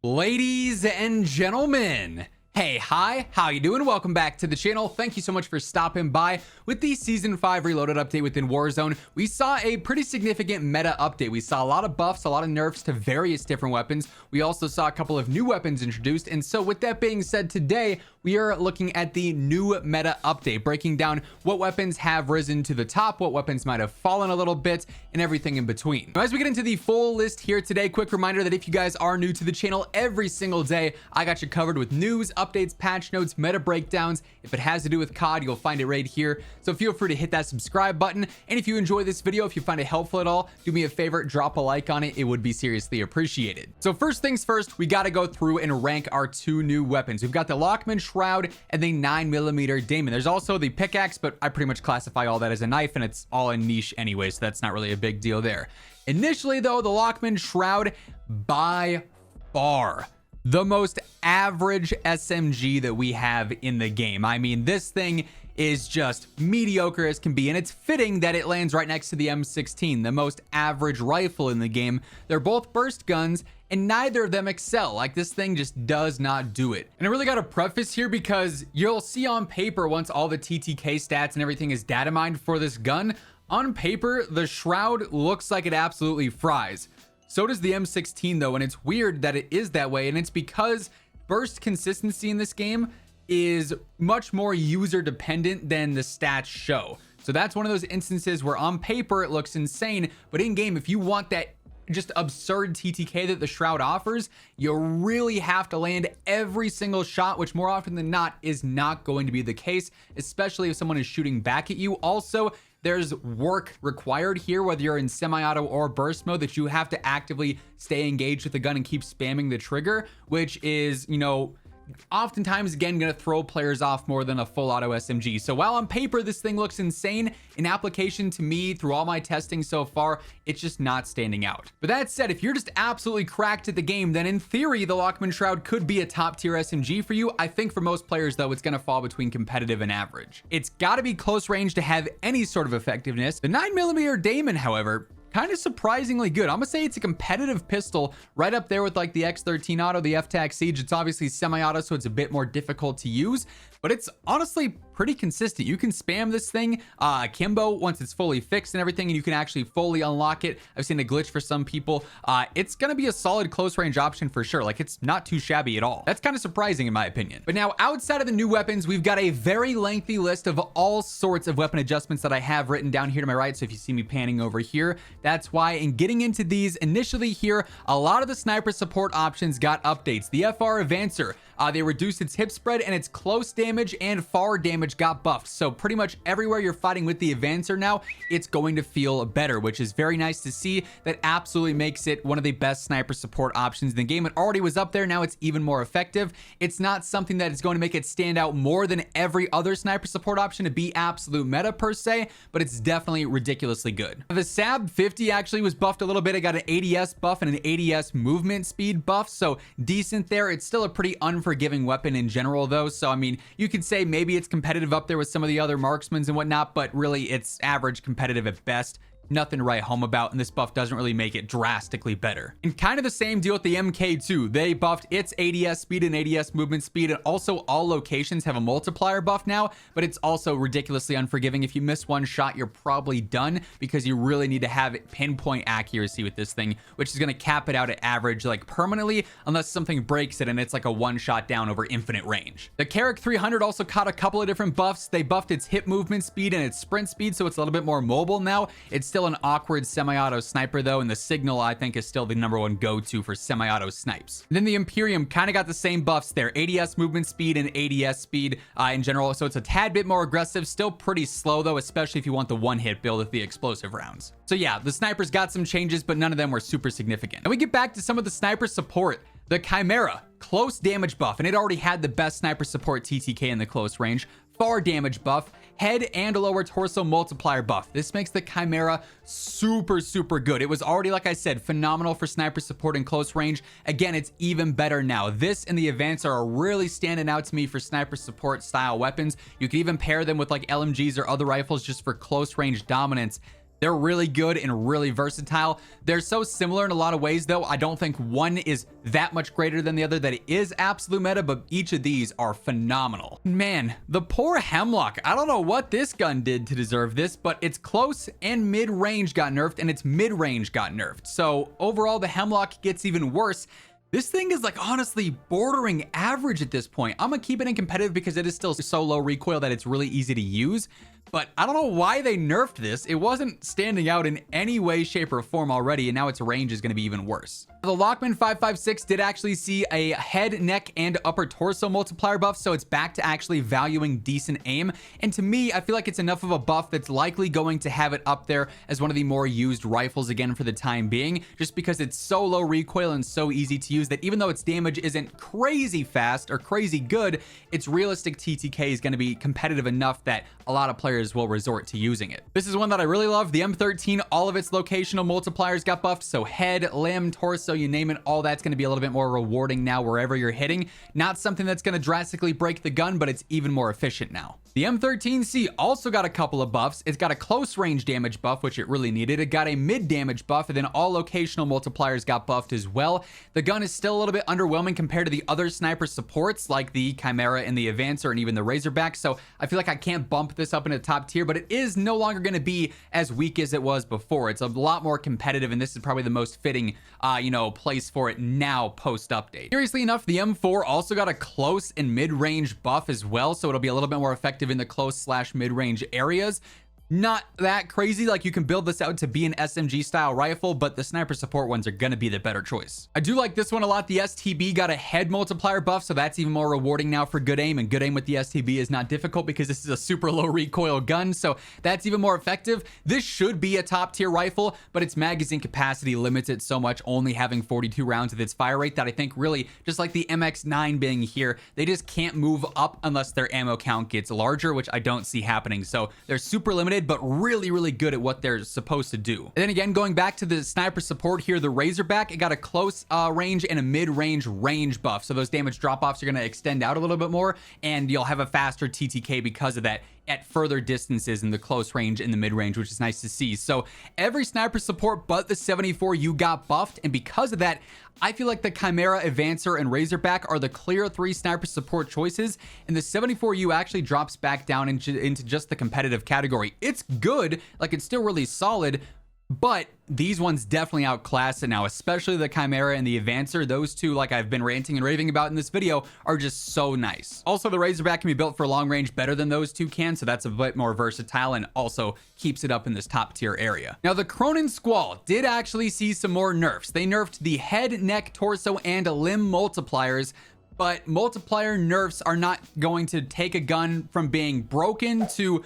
Ladies and gentlemen, hey, hi, how you doing? Welcome back to the channel. Thank you so much for stopping by. With the Season 5 Reloaded update within Warzone, we saw a pretty significant meta update. We saw a lot of buffs, a lot of nerfs to various different weapons. We also saw a couple of new weapons introduced. And so with that being said, today, we are looking at the new meta update, breaking down what weapons have risen to the top, what weapons might have fallen a little bit, and everything in between. Now, as we get into the full list here today, quick reminder that if you guys are new to the channel, every single day, I got you covered with news, updates, patch notes, meta breakdowns. If it has to do with COD, you'll find it right here. So feel free to hit that subscribe button. And if you enjoy this video, if you find it helpful at all, do me a favor, drop a like on it. It would be seriously appreciated. So first things first, we got to go through and rank our two new weapons. We've got the Lockman Shroud and the 9mm Damon. There's also the pickaxe, but I pretty much classify all that as a knife, and it's all a niche anyway, so that's not really a big deal there. Initially though, the Lockman Shroud, by far the most average SMG that we have in the game. I mean, this thing is just mediocre as can be, and it's fitting that it lands right next to the M16, the most average rifle in the game. They're both burst guns, and neither of them excel. Like, this thing just does not do it. And I really got to preface here, because you'll see on paper, once all the TTK stats and everything is data mined for this gun, on paper the Shroud looks like it absolutely fries. So does the M16 though, and it's weird that it is that way, and it's because burst consistency in this game is much more user dependent than the stats show. So that's one of those instances where on paper it looks insane, but in game, if you want that just absurd TTK that the Shroud offers, you really have to land every single shot, which more often than not is not going to be the case, especially if someone is shooting back at you. Also, there's work required here, whether you're in semi-auto or burst mode, that you have to actively stay engaged with the gun and keep spamming the trigger, which is, you know, oftentimes again gonna throw players off more than a full auto SMG. So while on paper this thing looks insane, in application to me through all my testing so far, it's just not standing out. But that said, if you're just absolutely cracked at the game, then in theory the Lockman Shroud could be a top tier SMG for you. I think for most players though, it's gonna fall between competitive and average. It's got to be close range to have any sort of effectiveness. The 9mm Damon, however, kind of surprisingly good. I'm gonna say it's a competitive pistol, right up there with like the X13 Auto, the F-Tac Siege. It's obviously semi-auto, so it's a bit more difficult to use, but it's honestly pretty consistent. You can spam this thing akimbo once it's fully fixed and everything, and you can actually fully unlock it. I've seen a glitch for some people. It's gonna be a solid close range option for sure. Like, it's not too shabby at all. That's kind of surprising in my opinion. But now, outside of the new weapons, we've got a very lengthy list of all sorts of weapon adjustments that I have written down here to my right. So if you see me panning over here, that's why. In getting into these, initially here, a lot of the sniper support options got updates. The FR Advancer, they reduced its hip spread, and its close damage and far damage got buffed. So pretty much everywhere you're fighting with the Advancer now, it's going to feel better, which is very nice to see. That absolutely makes it one of the best sniper support options in the game. It already was up there, now it's even more effective. It's not something that is going to make it stand out more than every other sniper support option to be absolute meta per se, but it's definitely ridiculously good. The SAB 50 actually was buffed a little bit. It got an ADS buff and an ADS movement speed buff, so decent there. It's still a pretty unforgiving weapon in general though, so I mean, you could say maybe it's competitive up there with some of the other marksmans and whatnot, but really it's average competitive at best. Nothing to write home about, and this buff doesn't really make it drastically better. And kind of the same deal with the MK2. They buffed its ADS speed and ADS movement speed, and also all locations have a multiplier buff now, but it's also ridiculously unforgiving. If you miss one shot, you're probably done, because you really need to have pinpoint accuracy with this thing, which is going to cap it out at average like permanently, unless something breaks it and it's like a one shot down over infinite range. The Carrick 300 also caught a couple of different buffs. They buffed its hip movement speed and its sprint speed, so it's a little bit more mobile now. It's still an awkward semi-auto sniper though, and the Signal I think is still the #1 go-to for semi-auto snipes. And then the Imperium kind of got the same buffs there, ADS movement speed and ADS speed in general, so it's a tad bit more aggressive, still pretty slow though, especially if you want the one-hit build with the explosive rounds. So yeah, the snipers got some changes, but none of them were super significant. And we get back to some of the sniper support. The Chimera, close damage buff, and it already had the best sniper support TTK in the close range. Far damage buff, head and lower torso multiplier buff. This makes the Chimera super good. It was already, like I said, phenomenal for sniper support in close range. Again, it's even better now. This and the Advancer are really standing out to me for sniper support style weapons. You can even pair them with like LMGs or other rifles just for close range dominance. They're really good and really versatile. They're so similar in a lot of ways, though. I don't think one is that much greater than the other, that it is absolute meta, but each of these are phenomenal. Man, the poor Hemlock. I don't know what this gun did to deserve this, but its close and mid-range got nerfed, and its mid-range got nerfed. So overall, the Hemlock gets even worse. This thing is like honestly bordering average at this point. I'm gonna keep it in competitive because it is still so low recoil that it's really easy to use. But I don't know why they nerfed this. It wasn't standing out in any way, shape, or form already, and now its range is going to be even worse. The Lockman 556 did actually see a head, neck, and upper torso multiplier buff, so it's back to actually valuing decent aim. And to me, I feel like it's enough of a buff that's likely going to have it up there as one of the more used rifles again for the time being, just because it's so low recoil and so easy to use that even though its damage isn't crazy fast or crazy good, its realistic TTK is going to be competitive enough that a lot of players will resort to using it. This is one that I really love. The M13, all of its locational multipliers got buffed, so head, limb, torso, you name it, all that's going to be a little bit more rewarding now wherever you're hitting. Not something that's going to drastically break the gun, but it's even more efficient now. The M13C also got a couple of buffs. It's got a close range damage buff, which it really needed. It got a mid damage buff, and then all locational multipliers got buffed as well. The gun is still a little bit underwhelming compared to the other sniper supports like the Chimera and the Advancer and even the Razorback, so I feel like I can't bump this up into top tier, but it is no longer going to be as weak as it was before. It's a lot more competitive, and this is probably the most fitting place for it now post update. Curiously enough, the M4 also got a close and mid-range buff as well, so it'll be a little bit more effective in the close / mid-range areas. Not that crazy, like you can build this out to be an SMG style rifle, but the sniper support ones are gonna be the better choice. I do like this one a lot. The STB got a head multiplier buff, so that's even more rewarding now for good aim, and good aim with the STB is not difficult because this is a super low recoil gun, so that's even more effective. This should be a top tier rifle, but its magazine capacity limits it so much, only having 42 rounds with its fire rate, that I think really, just like the MX9 being here, they just can't move up unless their ammo count gets larger, which I don't see happening. So they're super limited, but really, really good at what they're supposed to do. And then again, going back to the sniper support here, the Razorback, it got a close range and a mid-range range buff. So those damage drop-offs are going to extend out a little bit more, and you'll have a faster TTK because of that at further distances in the close range and the mid-range, which is nice to see. So every sniper support but the 74U got buffed, and because of that, I feel like the Chimera, Advancer, and Razorback are the clear 3 sniper support choices, and the 74U actually drops back down into just the competitive category. It's good, like it's still really solid, but these ones definitely outclass it now, especially the Chimera and the Advancer. Those two, like I've been ranting and raving about in this video, are just so nice. Also, the Razorback can be built for long range better than those two can, so that's a bit more versatile and also keeps it up in this top tier area. Now, the Cronin Squall did actually see some more nerfs. They nerfed the head, neck, torso, and limb multipliers, but multiplier nerfs are not going to take a gun from being broken to,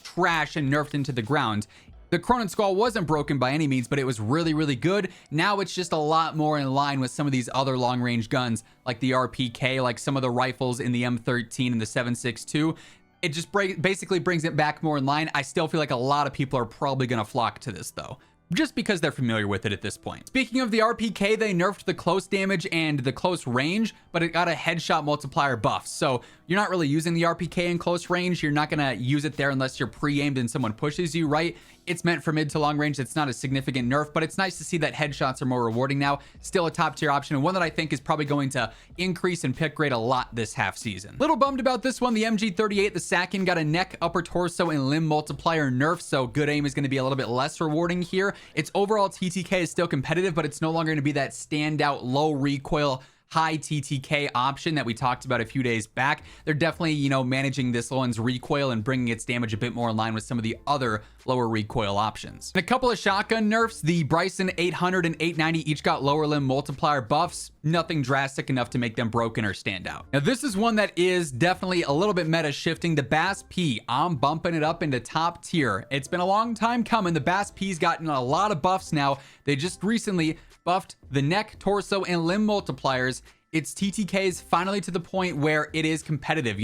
trash and nerfed into the ground. The Cronin Skull wasn't broken by any means, but it was really, really good. Now it's just a lot more in line with some of these other long-range guns, like the RPK, like some of the rifles in the M13 and the 7.62. It just basically brings it back more in line. I still feel like a lot of people are probably going to flock to this, though, just because they're familiar with it at this point. Speaking of the RPK, they nerfed the close damage and the close range, but it got a headshot multiplier buff. So you're not really using the RPK in close range. You're not gonna use it there unless you're pre-aimed and someone pushes you, right? It's meant for mid to long range. It's not a significant nerf, but it's nice to see that headshots are more rewarding now. Still a top tier option, and one that I think is probably going to increase in pick rate a lot this half season. Little bummed about this one. The MG38, the Sakin, got a neck, upper torso, and limb multiplier nerf, so good aim is going to be a little bit less rewarding here. Its overall TTK is still competitive, but it's no longer going to be that standout low recoil, high TTK option that we talked about a few days back. They're definitely, managing this one's recoil and bringing its damage a bit more in line with some of the other lower recoil options. And a couple of shotgun nerfs. The Bryson 800 and 890 each got lower limb multiplier buffs. Nothing drastic enough to make them broken or stand out. Now, this is one that is definitely a little bit meta shifting. The Bass P, I'm bumping it up into top tier. It's been a long time coming. The Bass P's gotten a lot of buffs now. They just recently buffed the neck, torso, and limb multipliers. Its TTK is finally to the point where it is competitive.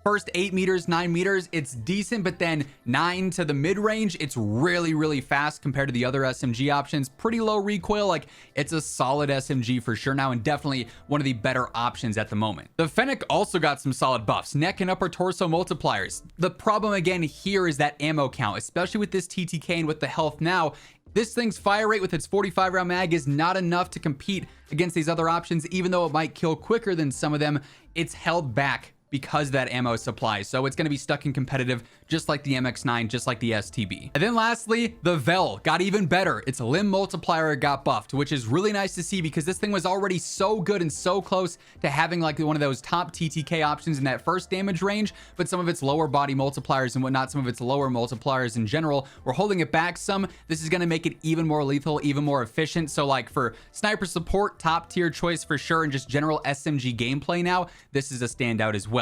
First 8 meters, 9 meters, it's decent, but then 9 to the mid-range, it's really, really fast compared to the other SMG options. Pretty low recoil, like it's a solid SMG for sure now, and definitely one of the better options at the moment. The Fennec also got some solid buffs, neck and upper torso multipliers. The problem again here is that ammo count, especially with this TTK and with the health now. This thing's fire rate with its 45 round mag is not enough to compete against these other options. Even though it might kill quicker than some of them, it's held back because of that ammo supply. So it's going to be stuck in competitive, just like the MX9, just like the STB. And then lastly, the Vel got even better. Its limb multiplier got buffed, which is really nice to see because this thing was already so good and so close to having like one of those top TTK options in that first damage range, but some of its lower body multipliers and whatnot, some of its lower multipliers in general, were holding it back some. This is going to make it even more lethal, even more efficient. So like for sniper support, top tier choice for sure, and just general SMG gameplay now, this is a standout as well.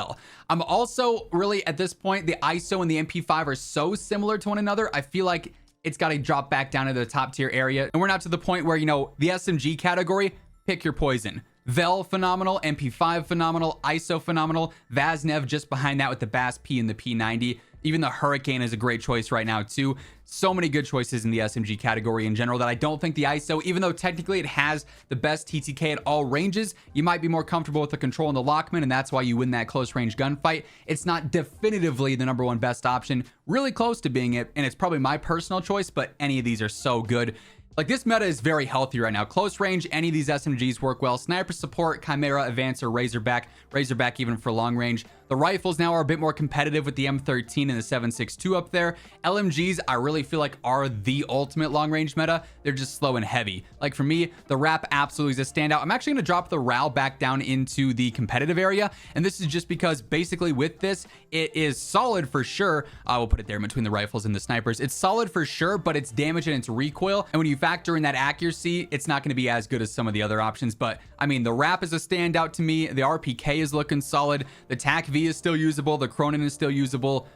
I'm also really at this point, the ISO and the MP5 are so similar to one another. I feel like it's got to drop back down into the top tier area. And we're not to the point where, you know, the SMG category, pick your poison. Vel phenomenal, MP5 phenomenal, ISO phenomenal, Vaznev just behind that with the Bass P and the P90. Even the Hurricane is a great choice right now too. So many good choices in the SMG category in general that I don't think the ISO, even though technically it has the best TTK at all ranges, you might be more comfortable with the control and the Lockman, and that's why you win that close range gunfight. It's not definitively the #1 best option, really close to being it, and it's probably my personal choice, but any of these are so good. Like this meta is very healthy right now. Close range, any of these SMGs work well. Sniper support, Chimera, Advance, or Razorback. Razorback even for long range. The rifles now are a bit more competitive with the M13 and the 7.62 up there. LMGs, I really feel like are the ultimate long range meta. They're just slow and heavy. Like for me, the RAP absolutely is a standout. I'm actually going to drop the RAL back down into the competitive area. And this is just because basically with this, it is solid for sure. I will put it there between the rifles and the snipers. It's solid for sure, but its damage and its recoil, and when you factor in that accuracy, it's not going to be as good as some of the other options. But I mean, the RAP is a standout to me. The RPK is looking solid. The TAC V is still usable. The Cronin is still usable.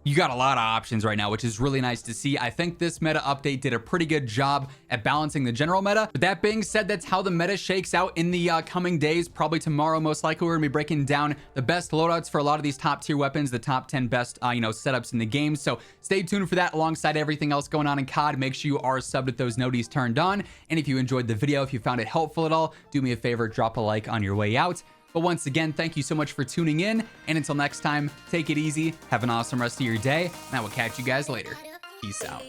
You got a lot of options right now, which is really nice to see. I think this meta update did a pretty good job at balancing the general meta. But that being said, that's how the meta shakes out in the coming days. Probably tomorrow, most likely, we're gonna be breaking down the best loadouts for a lot of these top tier weapons, the top 10 best, setups in the game. So stay tuned for that alongside everything else going on in COD. Make sure you are subbed with those noties turned on. And if you enjoyed the video, if you found it helpful at all, do me a favor, drop a like on your way out. But once again, thank you so much for tuning in. And until next time, take it easy. Have an awesome rest of your day. And I will catch you guys later. Peace out.